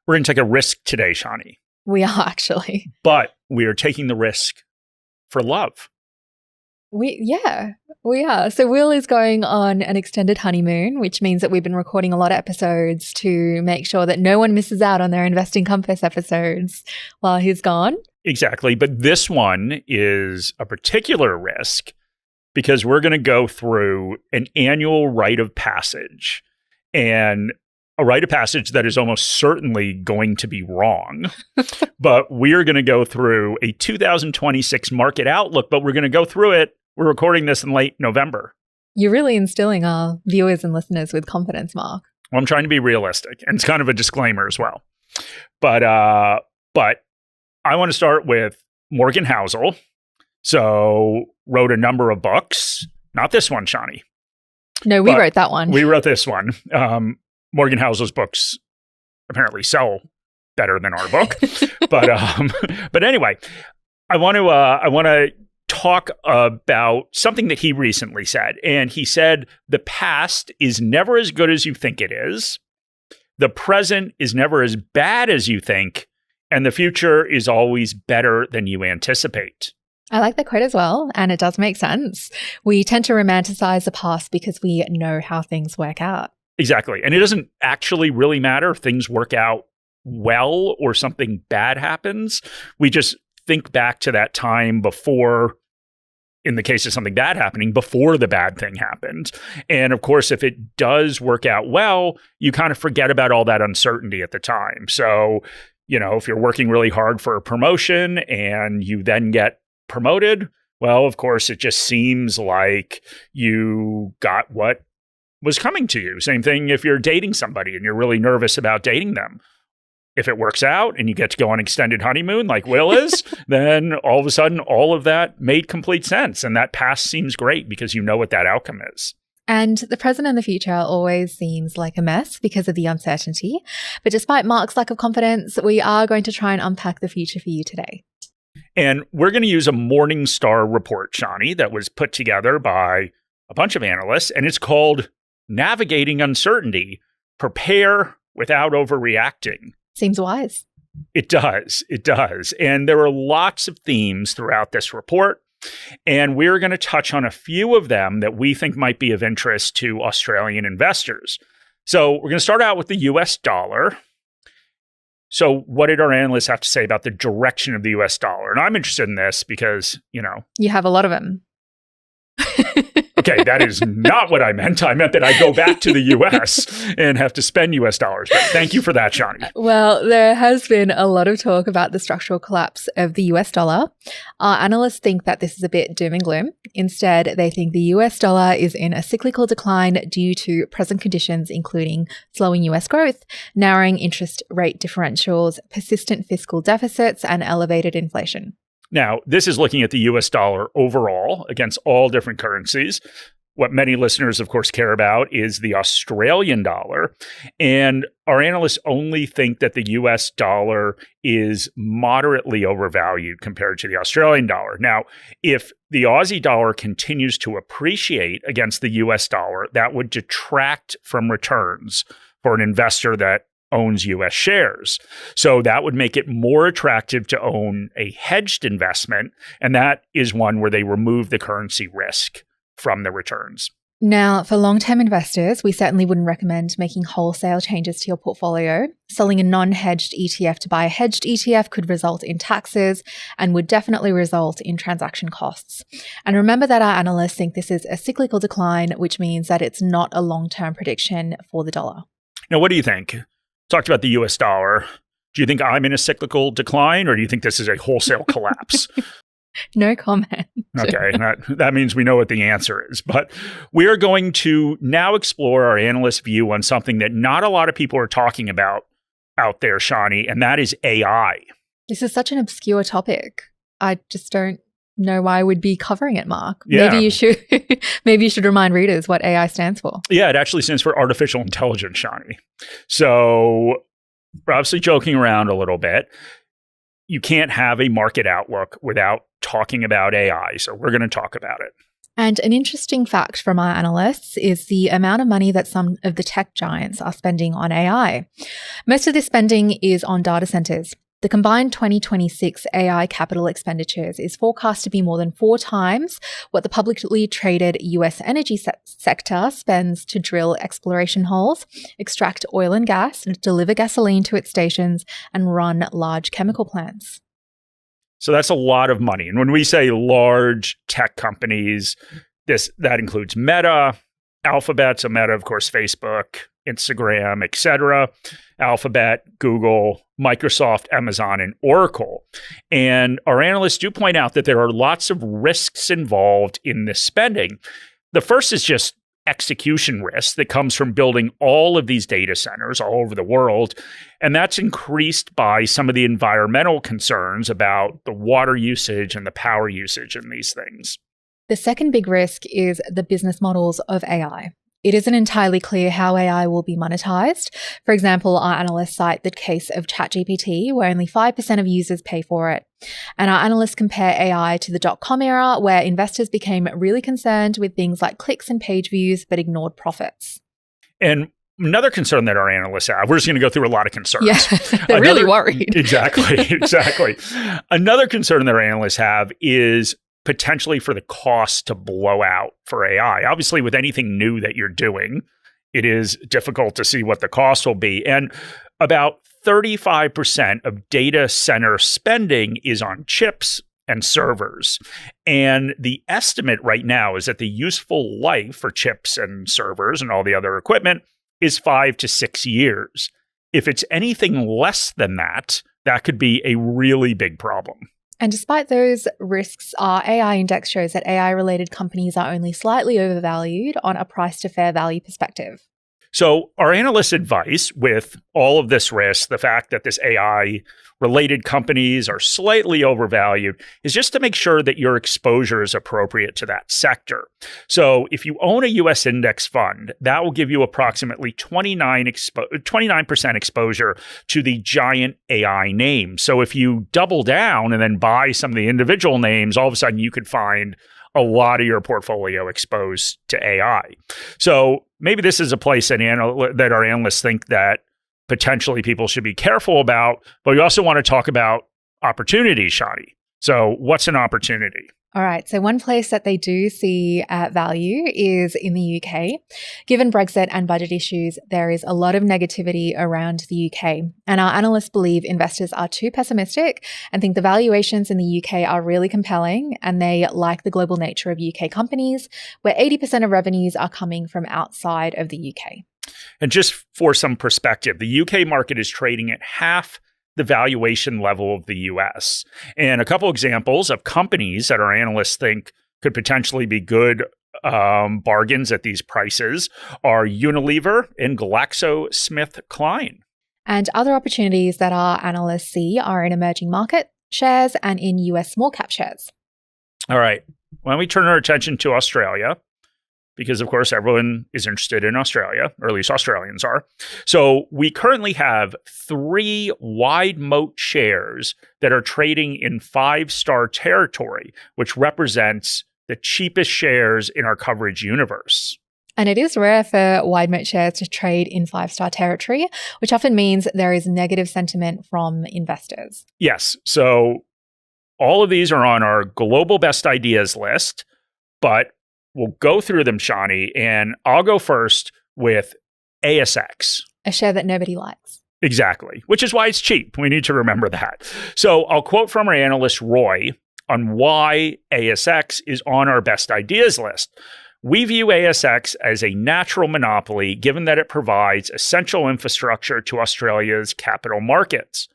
We're going to take a risk today, Shani. We are actually. But we are taking the risk for love. We are. So Will is going on an extended honeymoon, which means that we've been recording a lot of episodes to make sure that no one misses out on their Investing Compass episodes while he's gone. Exactly. But this one is a particular risk because we're going to go through an annual rite of passage, and a rite of passage that is almost certainly going to be wrong. But we're going to go through a 2026 market outlook, but we're going to go through it. We're recording this in late November. You're really instilling our viewers and listeners with confidence, Mark. Well, I'm trying to be realistic, and it's kind of a disclaimer as well. But I want to start with Morgan Housel. So wrote a number of books. Not this one, Shani. No, we wrote that one. We wrote this one. Morgan Housel's books apparently sell better than our book, but anyway, I want to talk about something that he recently said, and he said the past is never as good as you think it is, the present is never as bad as you think, and the future is always better than you anticipate. I like that quote as well, and it does make sense. We tend to romanticize the past because we know how things work out. Exactly. And it doesn't actually really matter if things work out well or something bad happens. We just think back to that time before, in the case of something bad happening, before the bad thing happened. And of course, if it does work out well, you kind of forget about all that uncertainty at the time. So, if you're working really hard for a promotion and you then get promoted, well, of course, it just seems like you got what was coming to you. Same thing if you're dating somebody and you're really nervous about dating them. If it works out and you get to go on extended honeymoon like Will is, then all of a sudden all of that made complete sense. And that past seems great because you know what that outcome is. And the present and the future always seems like a mess because of the uncertainty. But despite Mark's lack of confidence, we are going to try and unpack the future for you today. And we're going to use a Morningstar report, Shani, that was put together by a bunch of analysts, and it's called Navigating Uncertainty, Prepare Without Overreacting. Seems wise. It does. It does. And there are lots of themes throughout this report, and we're going to touch on a few of them that we think might be of interest to Australian investors. So we're going to start out with the US dollar. So what did our analysts have to say about the direction of the US dollar? And I'm interested in this because, You have a lot of them. Okay, that is not what I meant. I meant that I go back to the US and have to spend US dollars. But thank you for that, Shani. Well, there has been a lot of talk about the structural collapse of the US dollar. Our analysts think that this is a bit doom and gloom. Instead, they think the US dollar is in a cyclical decline due to present conditions, including slowing US growth, narrowing interest rate differentials, persistent fiscal deficits, and elevated inflation. Now, this is looking at the US dollar overall against all different currencies. What many listeners, of course, care about is the Australian dollar. And our analysts only think that the US dollar is moderately overvalued compared to the Australian dollar. Now, if the Aussie dollar continues to appreciate against the US dollar, that would detract from returns for an investor that owns US shares. So that would make it more attractive to own a hedged investment. And that is one where they remove the currency risk from the returns. Now, for long-term investors, we certainly wouldn't recommend making wholesale changes to your portfolio. Selling a non-hedged ETF to buy a hedged ETF could result in taxes and would definitely result in transaction costs. And remember that our analysts think this is a cyclical decline, which means that it's not a long-term prediction for the dollar. Now, what do you think? Talked about the US dollar. Do you think I'm in a cyclical decline, or do you think this is a wholesale collapse? No comment. Okay, that means we know what the answer is. But we are going to now explore our analyst view on something that not a lot of people are talking about out there, Shani, and that is AI. This is such an obscure topic. I just don't know why I would be covering it, Mark. Yeah. Maybe you should remind readers what AI stands for. Yeah, it actually stands for artificial intelligence, Shani. So we're obviously joking around a little bit. You can't have a market outlook without talking about AI. So we're going to talk about it. And an interesting fact from our analysts is the amount of money that some of the tech giants are spending on AI. Most of this spending is on data centers. The combined 2026 AI capital expenditures is forecast to be more than 4 times what the publicly traded US energy sector spends to drill exploration holes, extract oil and gas, deliver gasoline to its stations, and run large chemical plants. So that's a lot of money. And when we say large tech companies, that includes Meta, Alphabet, so Meta, of course, Facebook, Instagram, etc., Alphabet, Google, Microsoft, Amazon, and Oracle. And our analysts do point out that there are lots of risks involved in this spending. The first is just execution risk that comes from building all of these data centers all over the world. And that's increased by some of the environmental concerns about the water usage and the power usage in these things. The second big risk is the business models of AI. It isn't entirely clear how AI will be monetized. For example, our analysts cite the case of ChatGPT, where only 5% of users pay for it. And our analysts compare AI to the dot-com era, where investors became really concerned with things like clicks and page views, but ignored profits. And another concern that our analysts have, we're just going to go through a lot of concerns. Yeah, they're really worried. Exactly. Another concern that our analysts have is potentially for the cost to blow out for AI. Obviously, with anything new that you're doing, it is difficult to see what the cost will be. And about 35% of data center spending is on chips and servers. And the estimate right now is that the useful life for chips and servers and all the other equipment is 5 to 6 years. If it's anything less than that, that could be a really big problem. And despite those risks, our AI index shows that AI-related companies are only slightly overvalued on a price to fair value perspective. So our analysts' advice with all of this risk, the fact that this AI-related companies are slightly overvalued, is just to make sure that your exposure is appropriate to that sector. So if you own a U.S. index fund, that will give you approximately 29% exposure to the giant AI names. So if you double down and then buy some of the individual names, all of a sudden you could find a lot of your portfolio exposed to AI. So maybe this is a place that our analysts think that potentially people should be careful about, but we also want to talk about opportunities, Shani. So what's an opportunity? All right. So one place that they do see value is in the UK. Given Brexit and budget issues, there is a lot of negativity around the UK. And our analysts believe investors are too pessimistic and think the valuations in the UK are really compelling. And they like the global nature of UK companies, where 80% of revenues are coming from outside of the UK. And just for some perspective, the UK market is trading at half the valuation level of the US. And a couple examples of companies that our analysts think could potentially be good bargains at these prices are Unilever and GlaxoSmithKline. And other opportunities that our analysts see are in emerging market shares and in US small cap shares. All right. Why don't we turn our attention to Australia? Because, of course, everyone is interested in Australia, or at least Australians are. So we currently have 3 wide moat shares that are trading in 5-star territory, which represents the cheapest shares in our coverage universe. And it is rare for wide moat shares to trade in 5-star territory, which often means there is negative sentiment from investors. Yes. So all of these are on our global best ideas list, but we'll go through them, Shani, and I'll go first with ASX. A share that nobody likes. Exactly, which is why it's cheap. We need to remember that. So I'll quote from our analyst, Roy, on why ASX is on our best ideas list. We view ASX as a natural monopoly, given that it provides essential infrastructure to Australia's capital markets.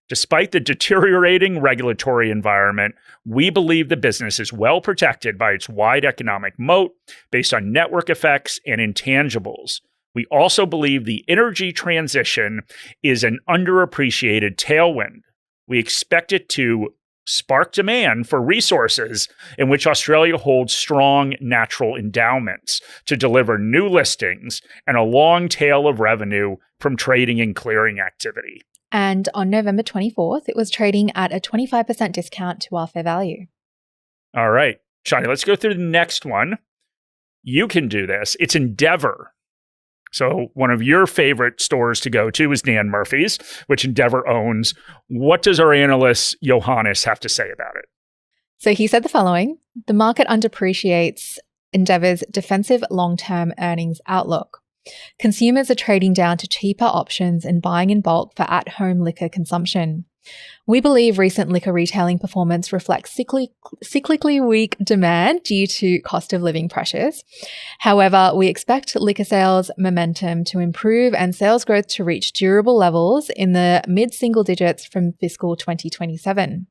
Despite the deteriorating regulatory environment, we believe the business is well protected by its wide economic moat based on network effects and intangibles. We also believe the energy transition is an underappreciated tailwind. We expect it to spark demand for resources in which Australia holds strong natural endowments to deliver new listings and a long tail of revenue from trading and clearing activity. And on November 24th, it was trading at a 25% discount to our fair value. All right. Shani, let's go through the next one. You can do this. It's Endeavour. So one of your favorite stores to go to is Dan Murphy's, which Endeavour owns. What does our analyst Johannes have to say about it? So he said the following: the market underappreciates Endeavour's defensive long-term earnings outlook. Consumers are trading down to cheaper options and buying in bulk for at-home liquor consumption. We believe recent liquor retailing performance reflects cyclically weak demand due to cost of living pressures. However, we expect liquor sales momentum to improve and sales growth to reach durable levels in the mid-single digits from fiscal 2027.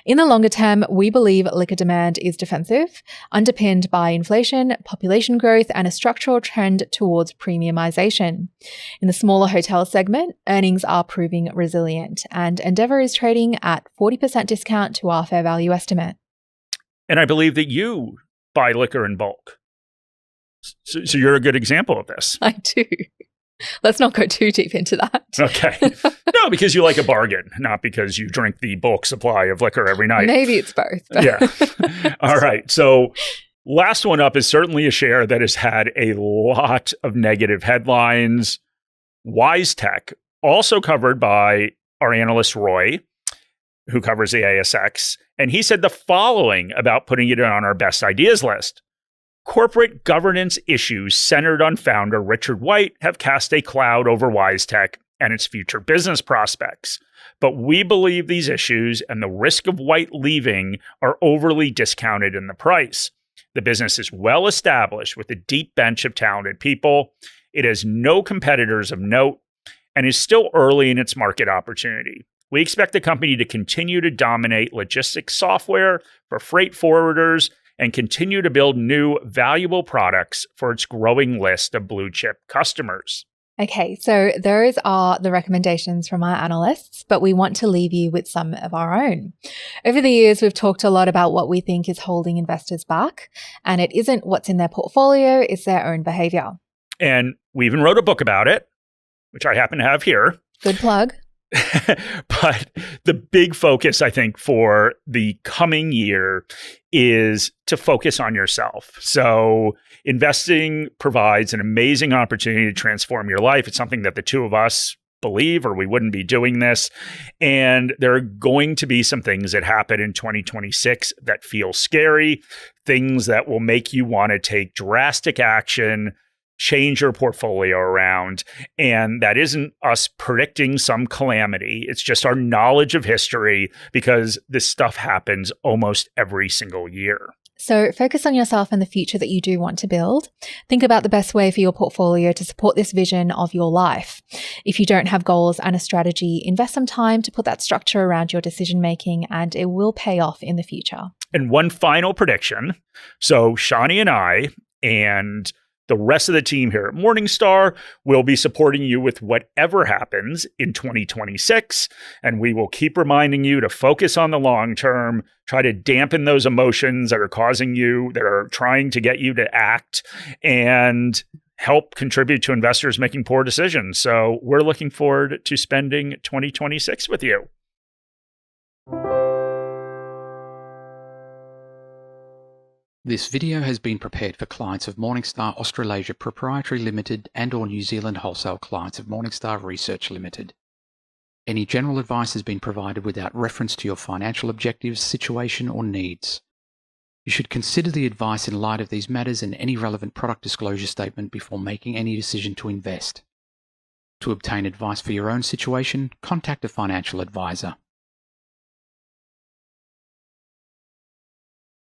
In the longer term, we believe liquor demand is defensive, underpinned by inflation, population growth, and a structural trend towards premiumization. In the smaller hotel segment, earnings are proving resilient, and Endeavour is trading at 40% discount to our fair value estimate. And I believe that you buy liquor in bulk. So you're a good example of this. I do. Let's not go too deep into that. Okay. No, because you like a bargain, not because you drink the bulk supply of liquor every night. Maybe it's both. Yeah. All right. So last one up is certainly a share that has had a lot of negative headlines. WiseTech, also covered by our analyst Roy, who covers the ASX. And he said the following about putting it on our best ideas list. Corporate governance issues centered on founder Richard White have cast a cloud over WiseTech and its future business prospects. But we believe these issues and the risk of White leaving are overly discounted in the price. The business is well established with a deep bench of talented people. It has no competitors of note and is still early in its market opportunity. We expect the company to continue to dominate logistics software for freight forwarders and continue to build new, valuable products for its growing list of blue-chip customers. Okay, so those are the recommendations from our analysts, but we want to leave you with some of our own. Over the years, we've talked a lot about what we think is holding investors back, and it isn't what's in their portfolio, it's their own behavior. And we even wrote a book about it, which I happen to have here. Good plug. But the big focus, I think, for the coming year is to focus on yourself. So investing provides an amazing opportunity to transform your life. It's something that the two of us believe, or we wouldn't be doing this. And there are going to be some things that happen in 2026 that feel scary, things that will make you want to take drastic action, change your portfolio around. And that isn't us predicting some calamity. It's just our knowledge of history, because this stuff happens almost every single year. So focus on yourself and the future that you do want to build. Think about the best way for your portfolio to support this vision of your life. If you don't have goals and a strategy, invest some time to put that structure around your decision making, and it will pay off in the future. And one final prediction. So Shani and I and the rest of the team here at Morningstar will be supporting you with whatever happens in 2026. And we will keep reminding you to focus on the long term, try to dampen those emotions that are causing you, that are trying to get you to act, and help contribute to investors making poor decisions. So we're looking forward to spending 2026 with you. This video has been prepared for clients of Morningstar Australasia Pty Ltd and or New Zealand wholesale clients of Morningstar Research Ltd. Any general advice has been provided without reference to your financial objectives, situation or needs. You should consider the advice in light of these matters and any relevant product disclosure statement before making any decision to invest. To obtain advice for your own situation, contact a financial advisor.